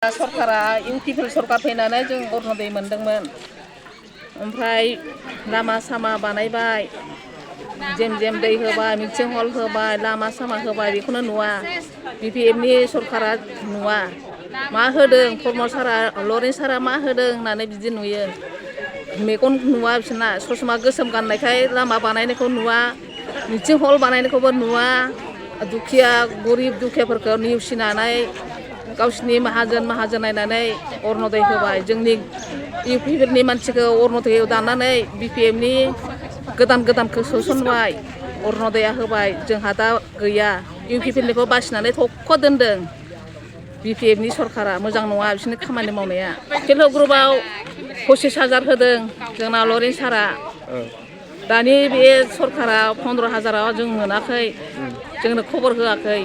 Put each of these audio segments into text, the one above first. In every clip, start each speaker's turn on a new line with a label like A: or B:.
A: सरकारा इउपिपिएल सरकार फैनानै जों अरुनदय मोनदोंमोन। ओमफ्राय लामा सामा बानायबाय, जेम दै होबाय, मिक्सिं हल होबाय, लामा सामा होबाय, बेखौनो नुवा। बिपिएफनि सरकारा नुवा। मा होदों प्रमद सारा, लरेन सारा मा होदों होननानै बिदि नुयो। मेगन नुवा बिसोरना, ससमा गोसोम गाननायखाय लामा बानायनायखौ नुवा, मिक्सिं हल बानायनायखौबो नुवा। दुखिया गरिब दुखियाफोरखौ नेवसिनानै गावसिनि माहाजोन नायनानै अरुनदय होबाय। जोंनि इउपिपिएलनि मानसिखौ अरुनदय दाननानै बिपिएफनि गोदानखौ सोसनबाय, अरुनदया होबाय। जोंहा दा गैया, इउपिपिएलनिखौ बासिनानै थख' दोनदों। बिपिएफनि सरकारा मोजां नङा बिसोरनि खामानि मावनाया। सेल्फ हेल्प ग्रुपआव 25,000 होदों जोंना लरेन सारा। दानि बे सरकारा 15,000 जों मोनाखै, जोंनो खबर होआखै।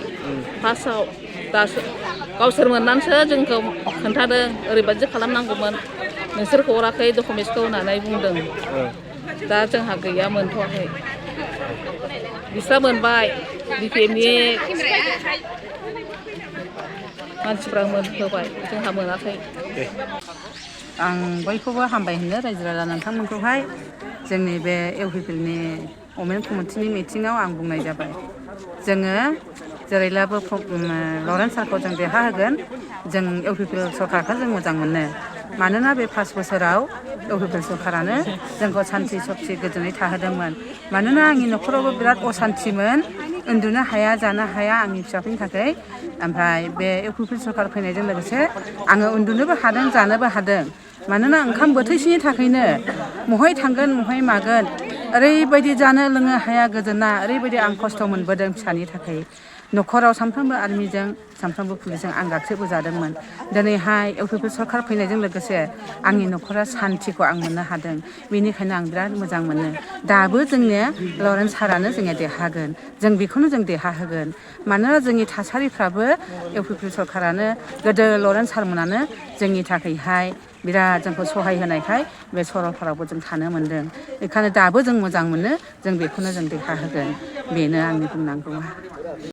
A: फार्स्टआव दासो गावसोर मोननानैसो जोंखौ खोन्थादों, ओरैबादि खालामनांगौमोन, नोंसोर हराखै डकुमेन्टसखौ होननानै बुंदों। दा जोंहा गैया, मोनथ'वाखै। बिस्रा मोनबाय, बिपिएफनि मानसिफ्रा होबाय, जोंहा मोनाखै।
B: आं बयखौबो हामबाय होनो रायजो राजा नोंथांमोनखौहाय जोंनि बे इउपिपिएलनि अमेन कमिटिनि मिटिङाव आं बुंनाय जाबाय। जोङो जेरैब्लाबो लरेन सारखौ जों देरहा होगोन। जों इउपिपिएल सरकारखौ जों मोजां मोनो। मानोना बे 5 बोसोराव इउपिपिएल सरकारानो जोंखौ सान्थि सख्ति गोजोनै थाहोदोंमोन। मानोना आंनि न'खरावबो बिराद असान्थिमोन, उन्दुनो हाया जानो हाया आंनि फिसाफोरनि थाखाय। ओमफ्राय बे इउपिपिएल सरकार फैनायजों लोगोसे आङो उन्दुनोबो हादों, जानोबो हादों। मानोना ओंखाम बोथिसेनि थाखायनो महाय थांगोन महाय मागोन ओरैबायदि जानो लोंनो हाया गोजोना, ओरैबायदि आं खस्थ' मोनबोदों फिसानि थाखाय। न'खराव सानफ्रामबो आर्मिजों, सानफ्रामबो पुलिसजों आं गाग्लोबजादोंमोन। दिनैहाय इउपिपिएल सरकार फैनायजों लोगोसे आंनि न'खरा सान्थिखौ आं मोननो हादों। बेनिखायनो आं बिराद मोजां मोनो। दाबो जोंनो लरेन सारानो जोङो देरहागोन, जों बेखौनो जों देरहाहोगोन। मानोना जोंनि थासारिफ्राबो इउपिपिएल सरकारानो, गोदो लरेन सारमोनानो जोंनि थाखायहाय बिराद जोंखौ सहाय होनायखाय बे सरलपारायावबो जों थानो मोन्दों। बेखायनो दाबो जों मोजां मोनो, जों बेखौनो जों देरहाहोगोन। बेनो आंनि बुंनांगौआ।